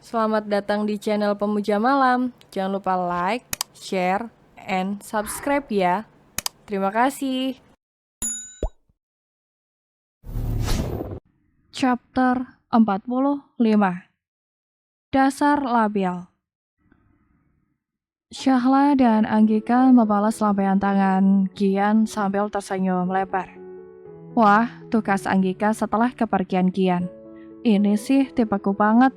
Selamat datang di channel Pemuja Malam. Jangan lupa like, share, and subscribe ya. Terima kasih. Chapter 45. Dasar Labial. Syahla dan Anggika membalas lambaian tangan Gian sambil tersenyum lebar. Wah, tukas Anggika setelah kepergian Gian. Ini sih tipeku banget.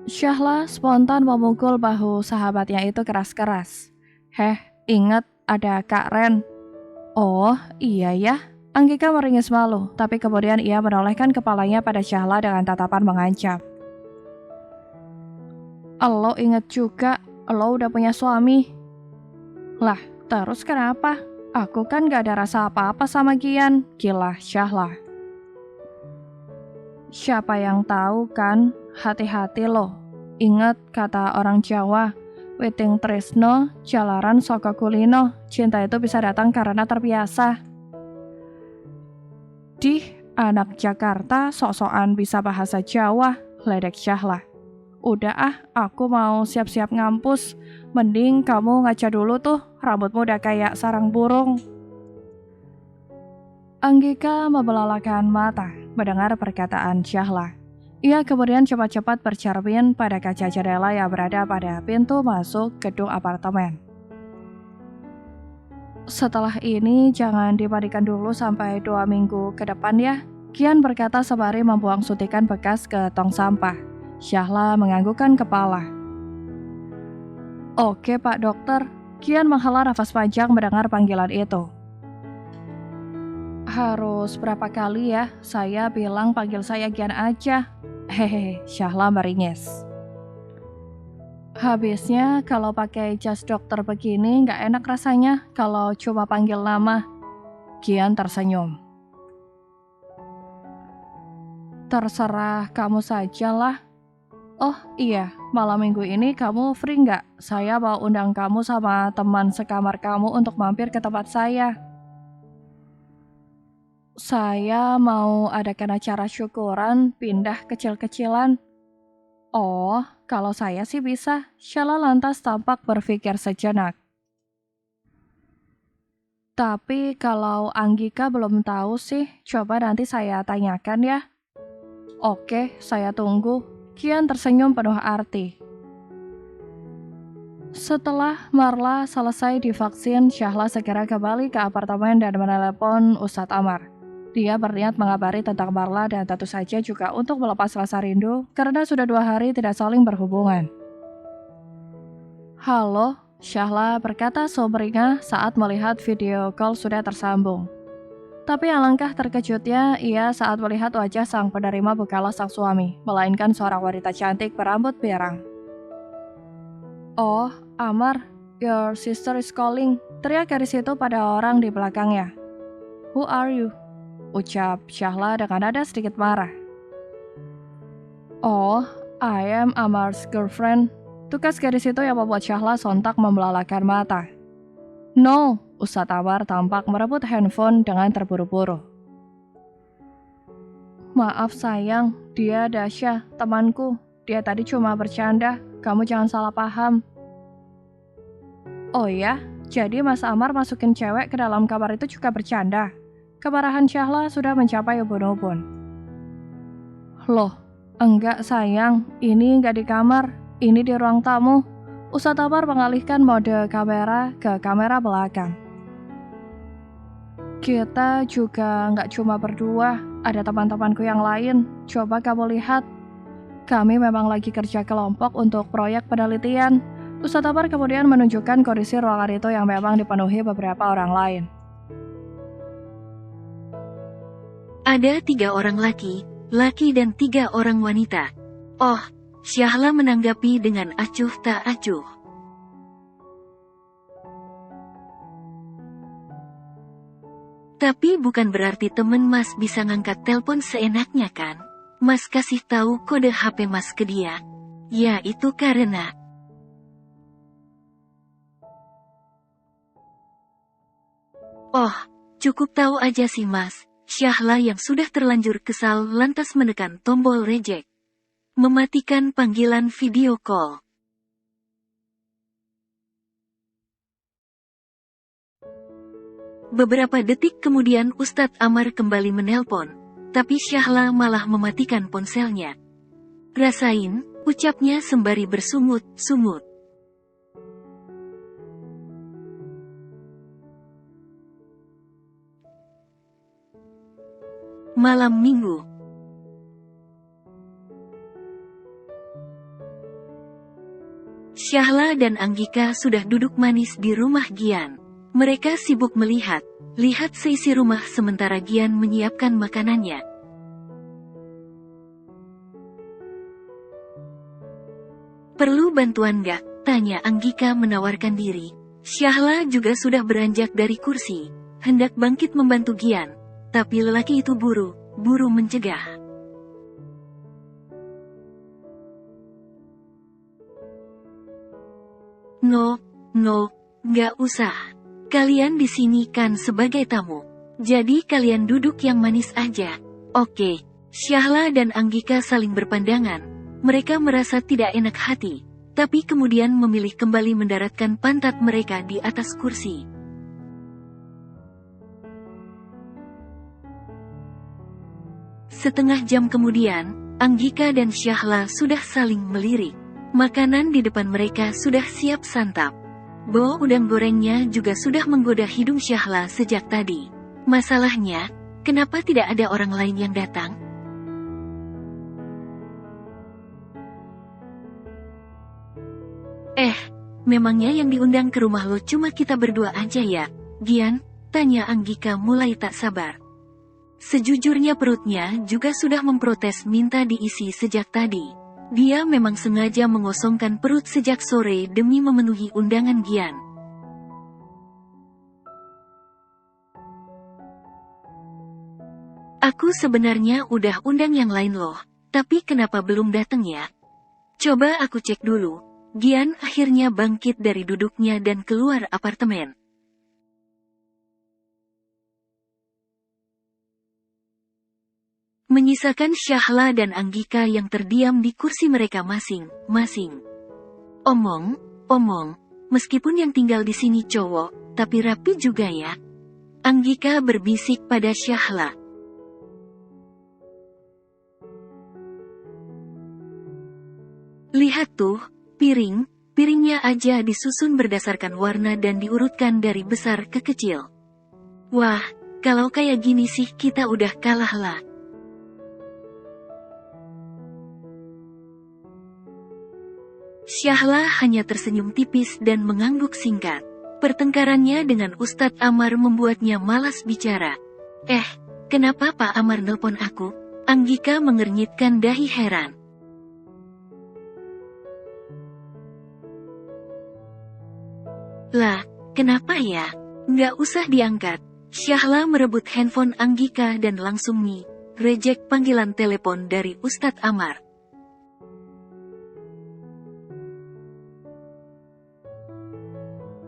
Syahla spontan memukul bahu sahabatnya itu keras-keras. Ingat ada Kak Ren. Oh, iya ya. Anggika meringis malu, tapi kemudian ia menolehkan kepalanya pada Syahla dengan tatapan mengancam. Lo inget juga, lo udah punya suami. Lah, terus kenapa? Aku kan gak ada rasa apa-apa sama Gian, gila Syahla. Siapa yang tahu kan, hati-hati lo. Ingat kata orang Jawa, Witing tresno, jalaran saka kulino, cinta itu bisa datang karena terbiasa. Dih, anak Jakarta sok-sokan bisa bahasa Jawa, ledek Syahla. Udah aku mau siap-siap ngampus. Mending kamu ngaca dulu tuh, rambutmu udah kayak sarang burung. Anggika membelalakan mata mendengar perkataan Syahla. Ia kemudian cepat-cepat bercermin pada kaca jendela yang berada pada pintu masuk gedung apartemen. Setelah ini jangan dimandikan dulu sampai 2 minggu ke depan ya, Gian berkata sembari membuang suntikan bekas ke tong sampah. Syahla menganggukkan kepala. Oke Pak Dokter, Gian menghela nafas panjang mendengar panggilan itu. Harus berapa kali ya saya bilang panggil saya Gian aja? Hehehe, Syahla meringis. Habisnya kalau pakai jas dokter begini nggak enak rasanya kalau cuma panggil nama. Gian tersenyum. Terserah kamu saja lah. Oh iya, malam minggu ini kamu free nggak? Saya mau undang kamu sama teman sekamar kamu untuk mampir ke tempat saya. Saya mau adakan acara syukuran pindah kecil-kecilan. Oh, kalau saya sih bisa. Syahla lantas tampak berpikir sejenak. Tapi kalau Anggika belum tahu sih, coba nanti saya tanyakan ya. Oke, saya tunggu. Gian tersenyum penuh arti. Setelah Marla selesai divaksin, Syahla segera kembali ke apartemen dan menelepon Ustadz Amar. Dia berniat mengabari tentang Marla dan tentu saja juga untuk melepas rasa rindu karena sudah 2 hari tidak saling berhubungan. Halo, Syahla berkata sumringah saat melihat video call sudah tersambung. Tapi alangkah terkejutnya ia saat melihat wajah sang penerima bukanlah sang suami, melainkan seorang wanita cantik berambut pirang. Oh, Amar, your sister is calling, teriak dari situ pada orang di belakangnya. Who are you? Ucap Syahla dengan nada sedikit marah. Oh, I am Amar's girlfriend. Tukas gadis itu yang membuat Syahla sontak membelalakan mata. No, Ustadz Amar tampak merebut handphone dengan terburu-buru. Maaf sayang, dia Dasya, temanku. Dia tadi cuma bercanda, kamu jangan salah paham. Oh ya, jadi Mas Amar masukin cewek ke dalam kamar itu juga bercanda. Kemarahan Syahla sudah mencapai ubun-ubun. Loh, enggak sayang, ini enggak di kamar, ini di ruang tamu. Ustadz Amar mengalihkan mode kamera ke kamera belakang. Kita juga nggak cuma berdua, ada teman-temanku yang lain. Coba kamu lihat. Kami memang lagi kerja kelompok untuk proyek penelitian. Ustadz Amar kemudian menunjukkan kondisi ruangan itu yang memang dipenuhi beberapa orang lain. Ada 3 orang laki dan 3 orang wanita. Oh, Syahla menanggapi dengan acuh tak acuh. Tapi bukan berarti temen Mas bisa ngangkat telepon seenaknya kan? Mas kasih tahu kode HP Mas ke dia. Ya itu karena... Oh, cukup tahu aja sih Mas. Syahla yang sudah terlanjur kesal lantas menekan tombol reject. Mematikan panggilan video call. Beberapa detik kemudian Ustadz Amar kembali menelpon, tapi Syahla malah mematikan ponselnya. Rasain, ucapnya sembari bersungut-sungut. Malam Minggu. Syahla dan Anggika sudah duduk manis di rumah Gian. Mereka sibuk lihat seisi rumah sementara Gian menyiapkan makanannya. Perlu bantuan gak? Tanya Anggika menawarkan diri. Syahla juga sudah beranjak dari kursi, hendak bangkit membantu Gian, tapi lelaki itu buru mencegah. No, gak usah. Kalian di sini kan sebagai tamu. Jadi kalian duduk yang manis aja. Oke. Syahla dan Anggika saling berpandangan. Mereka merasa tidak enak hati, tapi kemudian memilih kembali mendaratkan pantat mereka di atas kursi. Setengah jam kemudian, Anggika dan Syahla sudah saling melirik. Makanan di depan mereka sudah siap santap. Bau udang gorengnya juga sudah menggoda hidung Syahla sejak tadi. Masalahnya, kenapa tidak ada orang lain yang datang? Memangnya yang diundang ke rumah lo cuma kita berdua aja ya, Gian? Tanya Anggika mulai tak sabar. Sejujurnya perutnya juga sudah memprotes minta diisi sejak tadi. Dia memang sengaja mengosongkan perut sejak sore demi memenuhi undangan Gian. Aku sebenarnya udah undang yang lain loh, tapi kenapa belum datang ya? Coba aku cek dulu. Gian akhirnya bangkit dari duduknya dan keluar apartemen. Menyisakan Syahla dan Anggika yang terdiam di kursi mereka masing-masing. Omong, meskipun yang tinggal di sini cowok, tapi rapi juga ya. Anggika berbisik pada Syahla. Lihat tuh, piringnya aja disusun berdasarkan warna dan diurutkan dari besar ke kecil. Wah, kalau kayak gini sih kita udah kalah lah. Syahla hanya tersenyum tipis dan mengangguk singkat. Pertengkarannya dengan Ustadz Amar membuatnya malas bicara. Kenapa Pak Amar nelpon aku? Anggika mengernyitkan dahi heran. Lah, kenapa ya? Nggak usah diangkat. Syahla merebut handphone Anggika dan langsung reject panggilan telepon dari Ustadz Amar.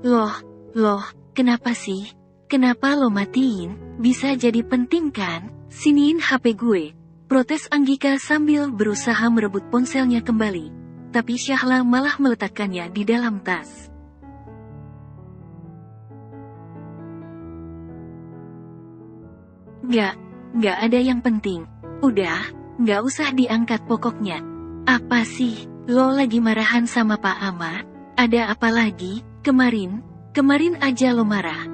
Loh, kenapa sih? Kenapa lo matiin? Bisa jadi penting kan? Siniin HP gue. Protes Anggika sambil berusaha merebut ponselnya kembali. Tapi Syahla malah meletakkannya di dalam tas. Nggak ada yang penting. Udah, nggak usah diangkat pokoknya. Apa sih? Lo lagi marahan sama Pak Amar? Ada apa lagi? Kemarin aja lo marah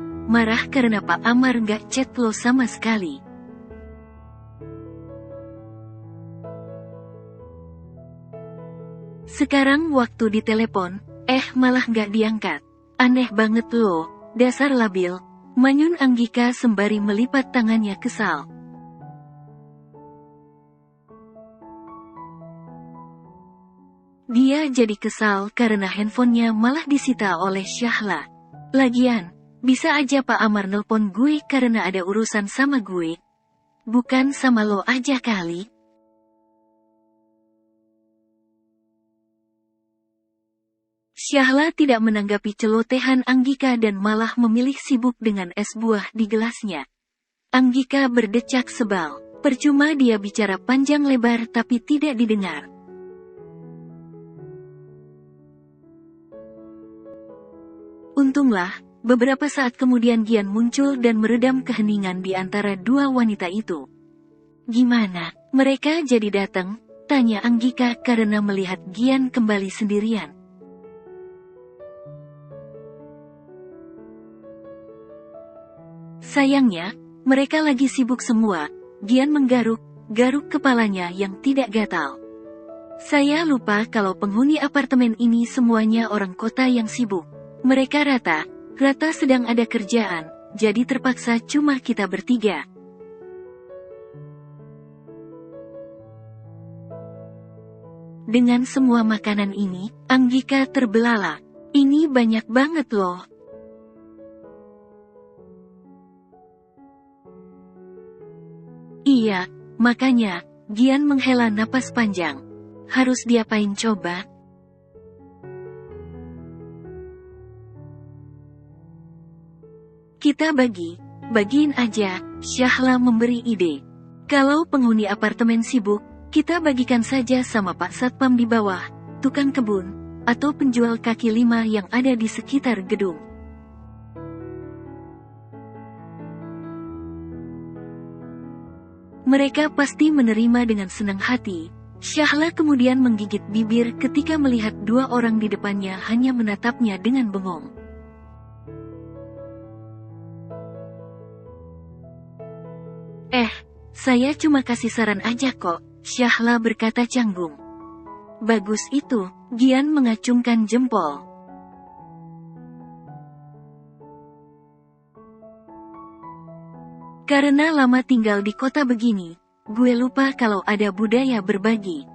karena Pak Amar nggak chat lo sama sekali. Sekarang waktu ditelepon, malah nggak diangkat. Aneh banget lo, dasar labil. Manyun Anggika sembari melipat tangannya kesal. Dia jadi kesal karena handphonenya malah disita oleh Syahla. Lagian, bisa aja Pak Amar nelpon gue karena ada urusan sama gue. Bukan sama lo aja kali. Syahla tidak menanggapi celotehan Anggika dan malah memilih sibuk dengan es buah di gelasnya. Anggika berdecak sebal. Percuma dia bicara panjang lebar tapi tidak didengar. Untunglah, beberapa saat kemudian Gian muncul dan meredam keheningan di antara dua wanita itu. "Gimana, mereka jadi datang?" tanya Anggika karena melihat Gian kembali sendirian. "Sayangnya, mereka lagi sibuk semua." Gian menggaruk kepalanya yang tidak gatal. "Saya lupa kalau penghuni apartemen ini semuanya orang kota yang sibuk. Mereka rata sedang ada kerjaan, jadi terpaksa cuma kita bertiga." Dengan semua makanan ini, Anggika terbelalak. "Ini banyak banget loh." "Iya, makanya," Gian menghela napas panjang. "Harus diapain coba?" "Kita bagiin aja," Syahla memberi ide. "Kalau penghuni apartemen sibuk, kita bagikan saja sama Pak Satpam di bawah, tukang kebun, atau penjual kaki lima yang ada di sekitar gedung." Mereka pasti menerima dengan senang hati. Syahla kemudian menggigit bibir ketika melihat dua orang di depannya hanya menatapnya dengan bengong. Saya cuma kasih saran aja kok," Syahla berkata canggung. "Bagus itu," Gian mengacungkan jempol. "Karena lama tinggal di kota begini, gue lupa kalau ada budaya berbagi.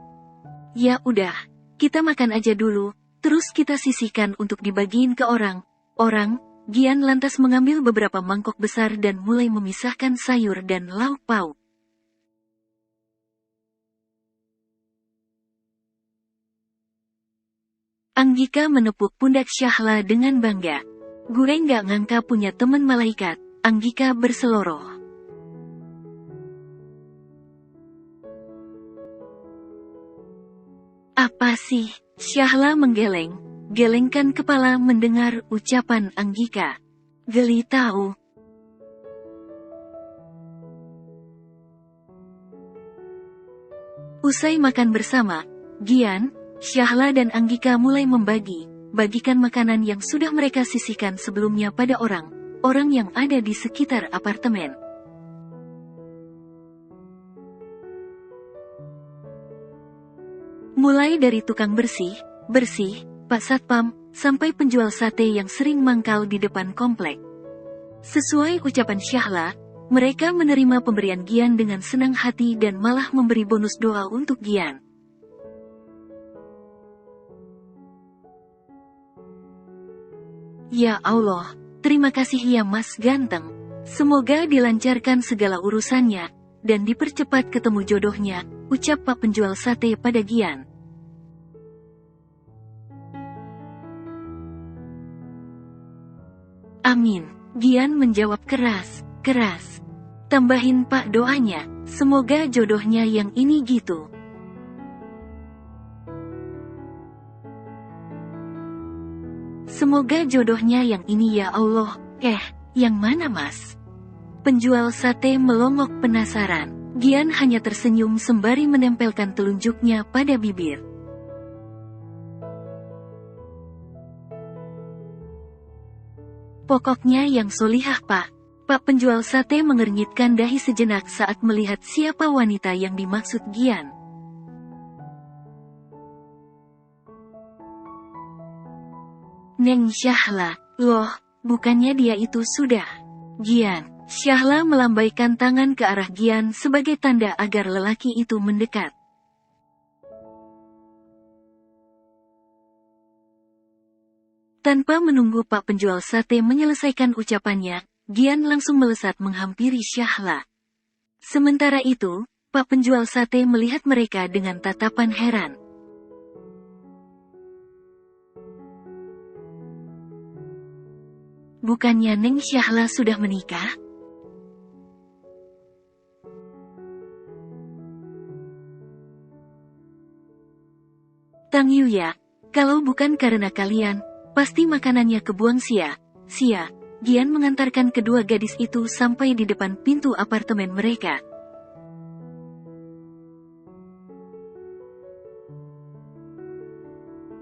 Ya udah, kita makan aja dulu, terus kita sisihkan untuk dibagiin ke orang." Gian lantas mengambil beberapa mangkok besar dan mulai memisahkan sayur dan lauk pauk. Anggika menepuk pundak Syahla dengan bangga. "Gue nggak ngangka punya teman malaikat," Anggika berseloroh. "Apa sih?" Syahla gelengkan kepala mendengar ucapan Anggika. Geli tahu. Usai makan bersama, Gian, Syahla dan Anggika mulai bagikan makanan yang sudah mereka sisihkan sebelumnya pada orang yang ada di sekitar apartemen. Mulai dari tukang bersih, Pak Satpam, sampai penjual sate yang sering mangkal di depan komplek. Sesuai ucapan Syahla, mereka menerima pemberian Gian dengan senang hati dan malah memberi bonus doa untuk Gian. "Ya Allah, terima kasih ya Mas ganteng. Semoga dilancarkan segala urusannya, dan dipercepat ketemu jodohnya," ucap Pak penjual sate pada Gian. "Amin," Gian menjawab keras. "Tambahin Pak doanya, semoga jodohnya yang ini gitu." "Semoga jodohnya yang ini ya Allah." Yang mana Mas?" Penjual sate melongok penasaran. Gian hanya tersenyum sembari menempelkan telunjuknya pada bibir. "Pokoknya yang solihah Pak." Pak penjual sate mengernyitkan dahi sejenak saat melihat siapa wanita yang dimaksud Gian. "Neng Syahla." "Loh, bukannya dia itu sudah?" "Gian." Syahla melambaikan tangan ke arah Gian sebagai tanda agar lelaki itu mendekat. Tanpa menunggu Pak penjual sate menyelesaikan ucapannya, Gian langsung melesat menghampiri Syahla. Sementara itu, Pak penjual sate melihat mereka dengan tatapan heran. "Bukannya Neng Syahla sudah menikah?" "Tang Yuya, kalau bukan karena kalian, pasti makanannya kebuang sia," Sia, Gian mengantarkan kedua gadis itu sampai di depan pintu apartemen mereka.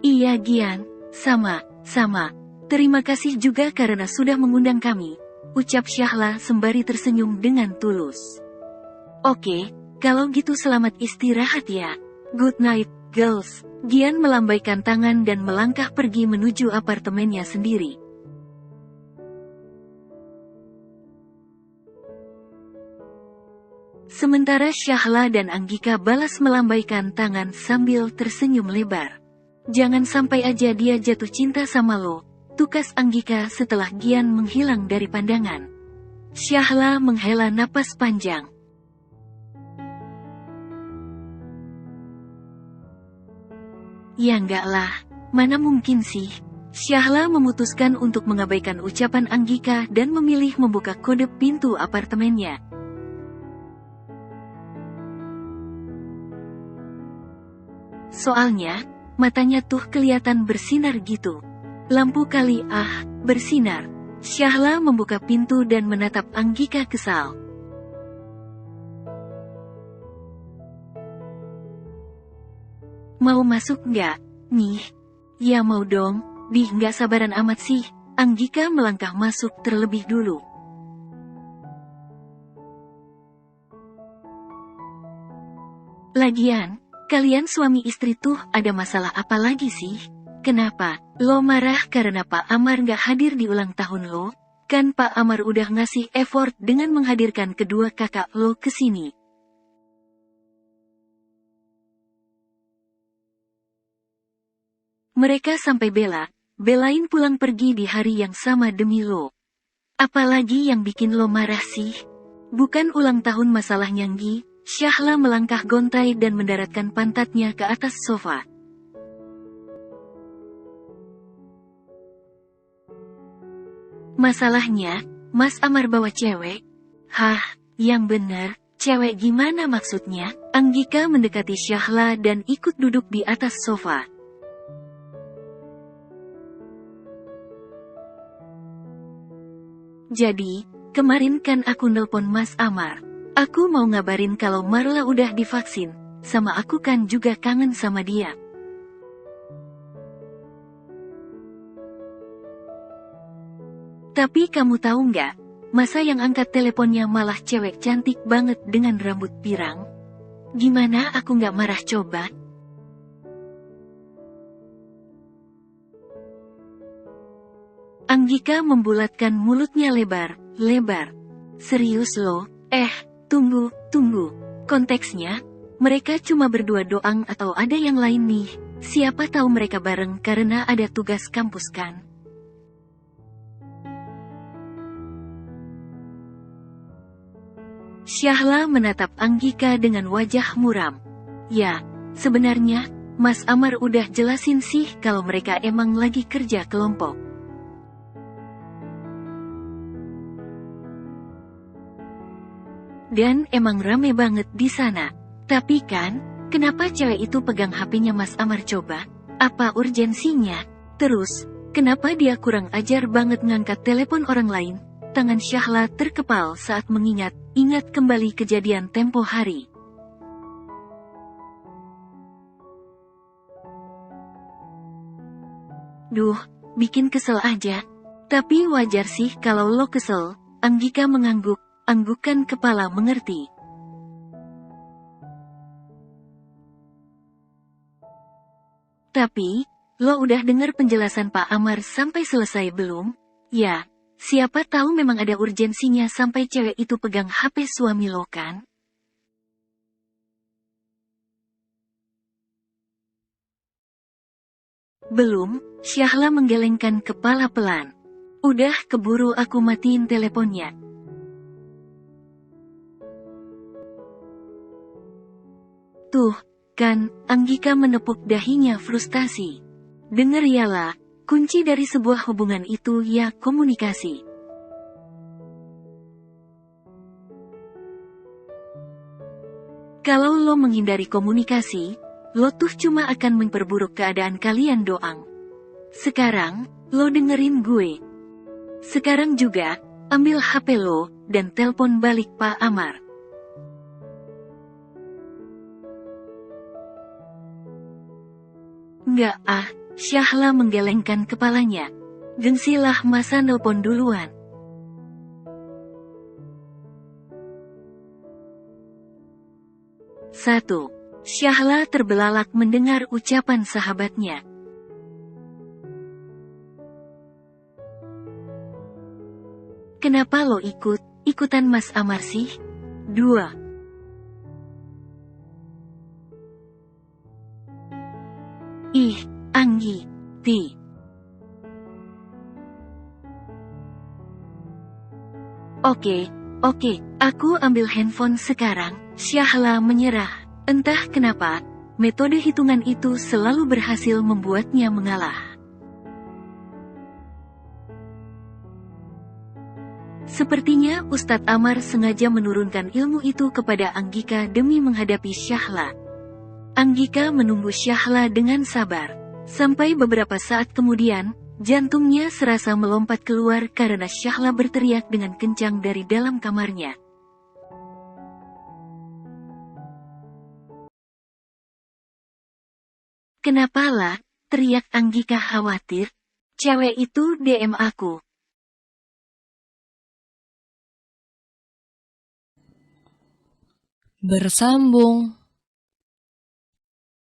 Iya Gian, sama. Terima kasih juga karena sudah mengundang kami, ucap Syahla sembari tersenyum dengan tulus. Oke, kalau gitu selamat istirahat ya. Good night, girls. Gian melambaikan tangan dan melangkah pergi menuju apartemennya sendiri. Sementara Syahla dan Anggika balas melambaikan tangan sambil tersenyum lebar. Jangan sampai aja dia jatuh cinta sama lo, tukas Anggika setelah Gian menghilang dari pandangan. Syahla menghela napas panjang. Ya enggak lah, mana mungkin sih. Syahla memutuskan untuk mengabaikan ucapan Anggika dan memilih membuka kode pintu apartemennya. Soalnya, matanya tuh kelihatan bersinar gitu. Lampu kali bersinar. Syahla membuka pintu dan menatap Anggika kesal. Mau masuk nggak, nih? Ya mau dong, nggak sabaran amat sih. Anggika melangkah masuk terlebih dulu. Lagian, kalian suami istri tuh ada masalah apa lagi sih? Kenapa? Lo marah karena Pak Amar nggak hadir di ulang tahun lo? Kan Pak Amar udah ngasih effort dengan menghadirkan kedua kakak lo ke sini. Mereka sampai belain pulang pergi di hari yang sama demi lo. Apalagi yang bikin lo marah sih? Bukan ulang tahun masalahnya Nggi. Syahla melangkah gontai dan mendaratkan pantatnya ke atas sofa. Masalahnya, Mas Amar bawa cewek? Hah, yang bener, cewek gimana maksudnya? Anggika mendekati Syahla dan ikut duduk di atas sofa. Jadi, kemarin kan aku nelpon Mas Amar. Aku mau ngabarin kalau Marla udah divaksin, sama aku kan juga kangen sama dia. Tapi kamu tahu nggak, masa yang angkat teleponnya malah cewek cantik banget dengan rambut pirang? Gimana aku nggak marah coba? Anggika membulatkan mulutnya lebar. Serius lo? Tunggu. Konteksnya, mereka cuma berdua doang atau ada yang lain nih? Siapa tahu mereka bareng karena ada tugas kampus kan? Syahla menatap Anggika dengan wajah muram. Ya, sebenarnya, Mas Amar udah jelasin sih kalau mereka emang lagi kerja kelompok. Dan emang rame banget di sana. Tapi kan, kenapa cewek itu pegang HP-nya Mas Amar coba? Apa urgensinya? Terus, kenapa dia kurang ajar banget ngangkat telepon orang lain? Tangan Syahla terkepal saat ingat kembali kejadian tempo hari. Duh, bikin kesel aja. Tapi wajar sih kalau lo kesel. Anggika anggukkan kepala mengerti. Tapi, lo udah dengar penjelasan Pak Amar sampai selesai belum? Ya, siapa tahu memang ada urgensinya sampai cewek itu pegang HP suami lo kan? Belum, Syahla menggelengkan kepala pelan. Udah keburu aku matiin teleponnya. Tuh, kan, Anggika menepuk dahinya frustasi. Dengar yalah, kunci dari sebuah hubungan itu ya komunikasi. Kalau lo menghindari komunikasi, lo tuh cuma akan memperburuk keadaan kalian doang. Sekarang, lo dengerin gue. Sekarang juga, ambil HP lo, dan telpon balik Pak Amar. Nggak Syahla menggelengkan kepalanya. Gengsilah masa nelpon duluan. Satu. Syahla terbelalak mendengar ucapan sahabatnya. Kenapa lo ikutan Mas Amar sih? 2. Ih, Anggi, Ti. Oke, aku ambil handphone sekarang. Syahla menyerah. Entah kenapa, metode hitungan itu selalu berhasil membuatnya mengalah. Sepertinya Ustadz Amar sengaja menurunkan ilmu itu kepada Anggika demi menghadapi Syahla. Anggika menunggu Syahla dengan sabar. Sampai beberapa saat kemudian, jantungnya serasa melompat keluar karena Syahla berteriak dengan kencang dari dalam kamarnya. Kenapa lah? Teriak Anggika khawatir. Cewek itu DM aku. Bersambung.